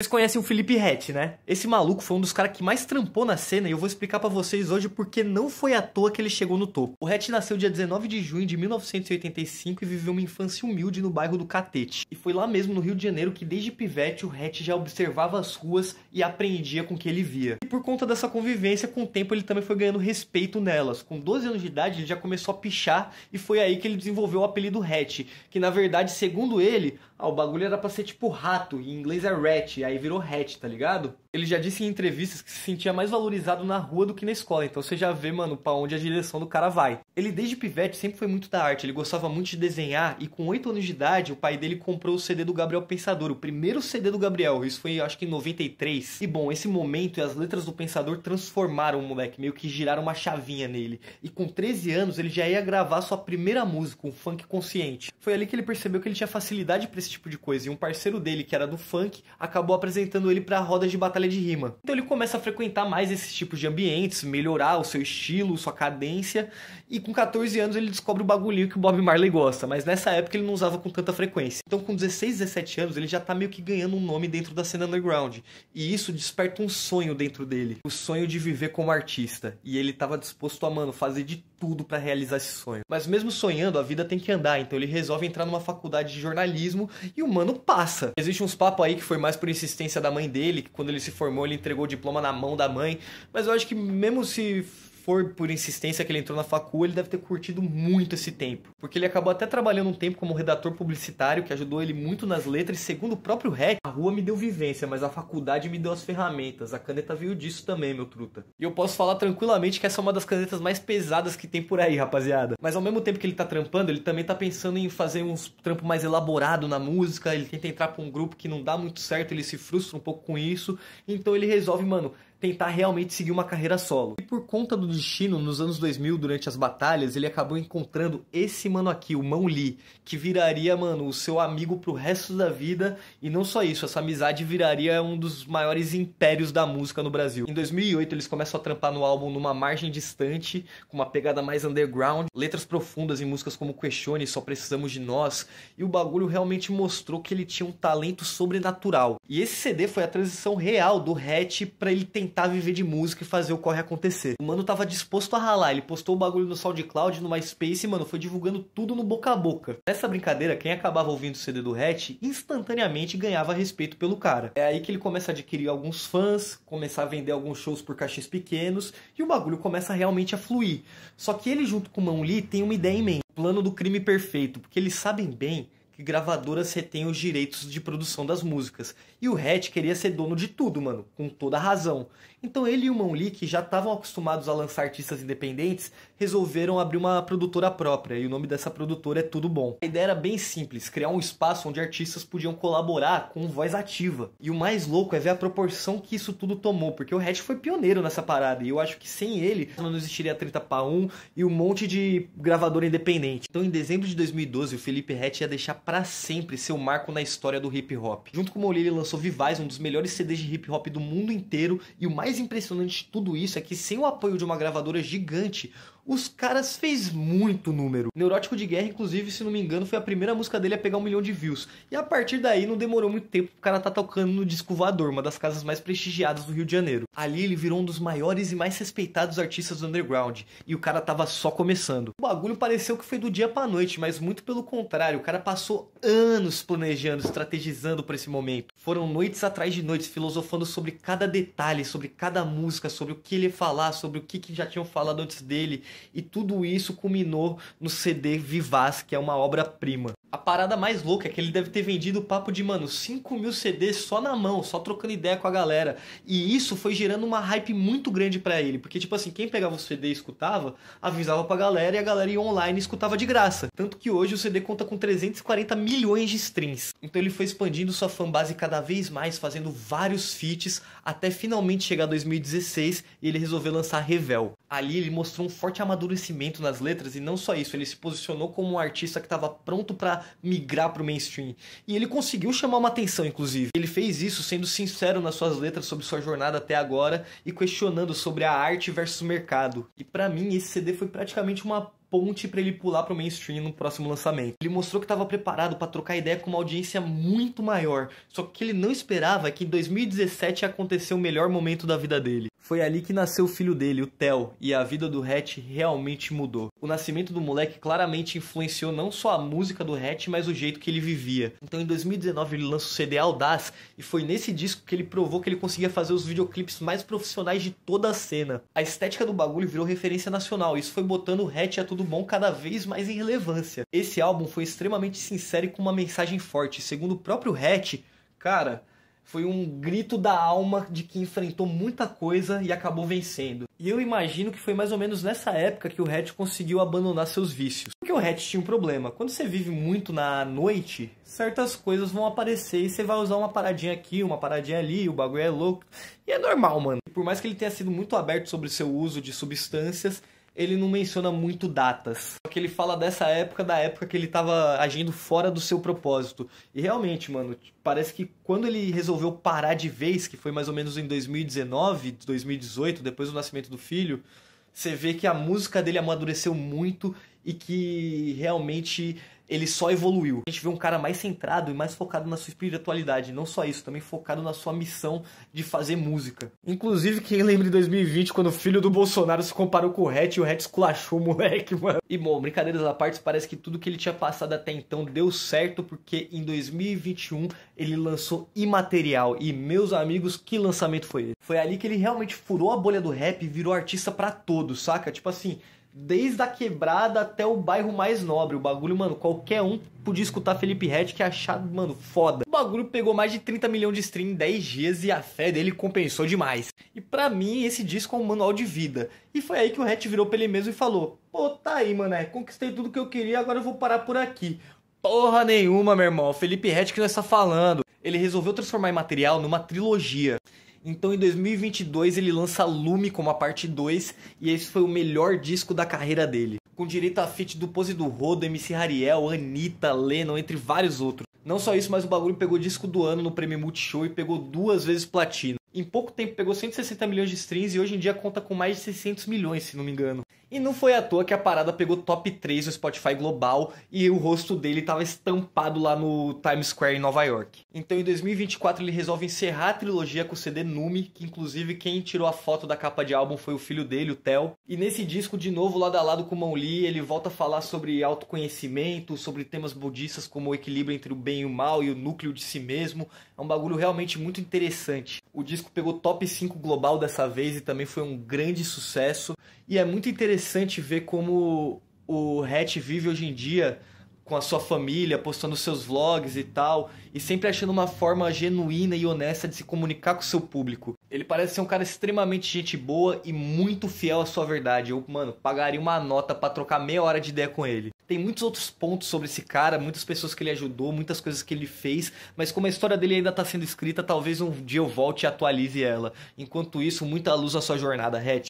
Vocês conhecem o Felipe Ret, né? Esse maluco foi um dos caras que mais trampou na cena e eu vou explicar pra vocês hoje porque não foi à toa que ele chegou no topo. O Ret nasceu dia 19 de junho de 1985 e viveu uma infância humilde no bairro do Catete. E foi lá mesmo no Rio de Janeiro que desde pivete o Ret já observava as ruas e aprendia com o que ele via. E por conta dessa convivência, com o tempo ele também foi ganhando respeito nelas. Com 12 anos de idade ele já começou a pichar e foi aí que ele desenvolveu o apelido Ret, que na verdade, segundo ele, o bagulho era pra ser tipo rato, em inglês é rat, aí virou Ret, tá ligado? Ele já disse em entrevistas que se sentia mais valorizado na rua do que na escola, então você já vê, mano, pra onde a direção do cara vai. Ele desde pivete sempre foi muito da arte, ele gostava muito de desenhar e com 8 anos de idade o pai dele comprou o CD do Gabriel Pensador, o primeiro CD do Gabriel, isso foi acho que em 93. E bom, esse momento e as letras do Pensador transformaram o moleque, meio que giraram uma chavinha nele. E com 13 anos ele já ia gravar sua primeira música, um funk consciente. Foi ali que ele percebeu que ele tinha facilidade pra esse tipo de coisa e um parceiro dele, que era do funk, acabou apresentando ele pra rodas de batalha de rima. Então ele começa a frequentar mais esses tipos de ambientes, melhorar o seu estilo, sua cadência, e com 14 anos ele descobre o bagulhinho que o Bob Marley gosta, mas nessa época ele não usava com tanta frequência. Então com 16, 17 anos ele já tá meio que ganhando um nome dentro da cena underground, e isso desperta um sonho dentro dele, o sonho de viver como artista, e ele tava disposto a, mano, fazer de tudo pra realizar esse sonho. Mas mesmo sonhando, a vida tem que andar, então ele resolve entrar numa faculdade de jornalismo e o mano passa. Existe uns papos aí que foi mais por insistência da mãe dele, que quando ele se formou ele entregou o diploma na mão da mãe, mas eu acho que mesmo se for por insistência que ele entrou na facul, ele deve ter curtido muito esse tempo. Porque ele acabou até trabalhando um tempo como redator publicitário, que ajudou ele muito nas letras, e segundo o próprio Ret, a rua me deu vivência, mas a faculdade me deu as ferramentas. A caneta veio disso também, meu truta. E eu posso falar tranquilamente que essa é uma das canetas mais pesadas que tem por aí, rapaziada. Mas ao mesmo tempo que ele tá trampando, ele também tá pensando em fazer uns trampos mais elaborados na música, ele tenta entrar pra um grupo que não dá muito certo, ele se frustra um pouco com isso, então ele resolve, mano, tentar realmente seguir uma carreira solo. E por conta do destino, nos anos 2000, durante as batalhas, ele acabou encontrando esse mano aqui, o Mão Lee, que viraria, mano, o seu amigo pro resto da vida. E não só isso, essa amizade viraria um dos maiores impérios da música no Brasil. Em 2008, eles começam a trampar no álbum Numa Margem Distante, com uma pegada mais underground, letras profundas em músicas como Questione, Só Precisamos de Nós, e o bagulho realmente mostrou que ele tinha um talento sobrenatural. E esse CD foi a transição real do Ret pra ele tentar viver de música e fazer o corre acontecer. O mano tava disposto a ralar, ele postou o bagulho no SoundCloud, no MySpace e, mano, foi divulgando tudo no boca a boca. Nessa brincadeira, quem acabava ouvindo o CD do Ret instantaneamente ganhava respeito pelo cara. É aí que ele começa a adquirir alguns fãs, começar a vender alguns shows por cachês pequenos e o bagulho começa realmente a fluir. Só que ele junto com o Mão Lee tem uma ideia em mente, o plano do crime perfeito, porque eles sabem bem que gravadoras retêm os direitos de produção das músicas. E o Ret queria ser dono de tudo, mano, com toda a razão. Então ele e o Mão Lee, que já estavam acostumados a lançar artistas independentes, resolveram abrir uma produtora própria, e o nome dessa produtora é Tudo Bom. A ideia era bem simples, criar um espaço onde artistas podiam colaborar com voz ativa. E o mais louco é ver a proporção que isso tudo tomou, porque o Ret foi pioneiro nessa parada, e eu acho que sem ele não existiria a 30 para 1 e um monte de gravadora independente. Então em dezembro de 2012, o Felipe Ret ia deixar pra sempre seu marco na história do hip hop. Junto com o Mão Lee, ele lançou Vivaz, um dos melhores CDs de hip hop do mundo inteiro, e o mais impressionante de tudo isso é que sem o apoio de uma gravadora gigante, os caras fez muito número. Neurótico de Guerra, inclusive, se não me engano, foi a primeira música dele a pegar 1 milhão de views. E a partir daí não demorou muito tempo pro cara tá tocando no Disco Voador, uma das casas mais prestigiadas do Rio de Janeiro. Ali ele virou um dos maiores e mais respeitados artistas do underground. E o cara tava só começando. O bagulho pareceu que foi do dia pra noite, mas muito pelo contrário. O cara passou anos planejando, estrategizando por esse momento. Foram noites atrás de noites, filosofando sobre cada detalhe, sobre cada música, sobre o que ele ia falar, sobre o que já tinham falado antes dele. E tudo isso culminou no CD Vivaz, que é uma obra-prima. A parada mais louca é que ele deve ter vendido o papo de, mano, 5 mil CDs só na mão, só trocando ideia com a galera. E isso foi gerando uma hype muito grande pra ele. Porque, tipo assim, quem pegava o CD e escutava, avisava pra galera e a galera ia online e escutava de graça. Tanto que hoje o CD conta com 340 milhões de streams. Então ele foi expandindo sua fanbase cada vez mais, fazendo vários feats, até finalmente chegar 2016 e ele resolveu lançar Revel. Ali ele mostrou um forte amadurecimento nas letras e não só isso, ele se posicionou como um artista que estava pronto pra migrar pro mainstream. E ele conseguiu chamar uma atenção, inclusive. Ele fez isso sendo sincero nas suas letras sobre sua jornada até agora e questionando sobre a arte versus mercado. E pra mim esse CD foi praticamente uma ponte pra ele pular pro mainstream no próximo lançamento. Ele mostrou que estava preparado pra trocar ideia com uma audiência muito maior, só que o que ele não esperava é que em 2017 ia acontecer o melhor momento da vida dele. Foi ali que nasceu o filho dele, o Theo, e a vida do Hatch realmente mudou. O nascimento do moleque claramente influenciou não só a música do Hatch, mas o jeito que ele vivia. Então em 2019 ele lança o CD Audaz, e foi nesse disco que ele provou que ele conseguia fazer os videoclipes mais profissionais de toda a cena. A estética do bagulho virou referência nacional, e isso foi botando o Hatch a Tudo Bom cada vez mais em relevância. Esse álbum foi extremamente sincero e com uma mensagem forte. Segundo o próprio Hatch, cara, foi um grito da alma de que enfrentou muita coisa e acabou vencendo. E eu imagino que foi mais ou menos nessa época que o Hatch conseguiu abandonar seus vícios. Porque o Hatch tinha um problema. Quando você vive muito na noite, certas coisas vão aparecer e você vai usar uma paradinha aqui, uma paradinha ali, o bagulho é louco. E é normal, mano. Por mais que ele tenha sido muito aberto sobre o seu uso de substâncias, ele não menciona muito datas. Só que ele fala dessa época, da época que ele tava agindo fora do seu propósito. E realmente, mano, parece que quando ele resolveu parar de vez, que foi mais ou menos em 2019, 2018, depois do nascimento do filho, você vê que a música dele amadureceu muito e que realmente ele só evoluiu. A gente vê um cara mais centrado e mais focado na sua espiritualidade. Não só isso, também focado na sua missão de fazer música. Inclusive, quem lembra de 2020, quando o filho do Bolsonaro se comparou com o Hatch e o Hatch esculachou o moleque, mano. E bom, brincadeiras à parte, parece que tudo que ele tinha passado até então deu certo, porque em 2021 ele lançou Imaterial. E, meus amigos, que lançamento foi esse? Foi ali que ele realmente furou a bolha do rap e virou artista pra todos, saca? Tipo assim, desde a quebrada até o bairro mais nobre. O bagulho, mano, qualquer um podia escutar Felipe Ret, que é achado, mano, foda. O bagulho pegou mais de 30 milhões de streams em 10 dias e a fé dele compensou demais. E pra mim, esse disco é um manual de vida. E foi aí que o Ret virou pra ele mesmo e falou: pô, tá aí, mané, conquistei tudo que eu queria, agora eu vou parar por aqui. Porra nenhuma, meu irmão. Felipe Ret que nós tá falando. Ele resolveu transformar Imaterial numa trilogia. Então em 2022 ele lança Lume como a parte 2 e esse foi o melhor disco da carreira dele. Com direito a feat do Pose do Rodo, MC Hariel, Anitta, Lennon, entre vários outros. Não só isso, mas o bagulho pegou disco do ano no Prêmio Multishow e pegou 2 vezes platino. Em pouco tempo pegou 160 milhões de streams e hoje em dia conta com mais de 600 milhões, se não me engano. E não foi à toa que a parada pegou top 3 no Spotify global e o rosto dele estava estampado lá no Times Square em Nova York. Então em 2024 ele resolve encerrar a trilogia com o CD Nume, que inclusive quem tirou a foto da capa de álbum foi o filho dele, o Theo. E nesse disco, de novo, lado a lado com o Mão Lee, ele volta a falar sobre autoconhecimento, sobre temas budistas como o equilíbrio entre o bem e o mal e o núcleo de si mesmo. É um bagulho realmente muito interessante. O disco pegou top 5 global dessa vez e também foi um grande sucesso. E é muito interessante ver como o Hatch vive hoje em dia com a sua família, postando seus vlogs e tal, e sempre achando uma forma genuína e honesta de se comunicar com o seu público. Ele parece ser um cara extremamente gente boa e muito fiel à sua verdade. Eu, mano, pagaria uma nota pra trocar meia hora de ideia com ele. Tem muitos outros pontos sobre esse cara, muitas pessoas que ele ajudou, muitas coisas que ele fez, mas como a história dele ainda tá sendo escrita, talvez um dia eu volte e atualize ela. Enquanto isso, muita luz na sua jornada, Hatch.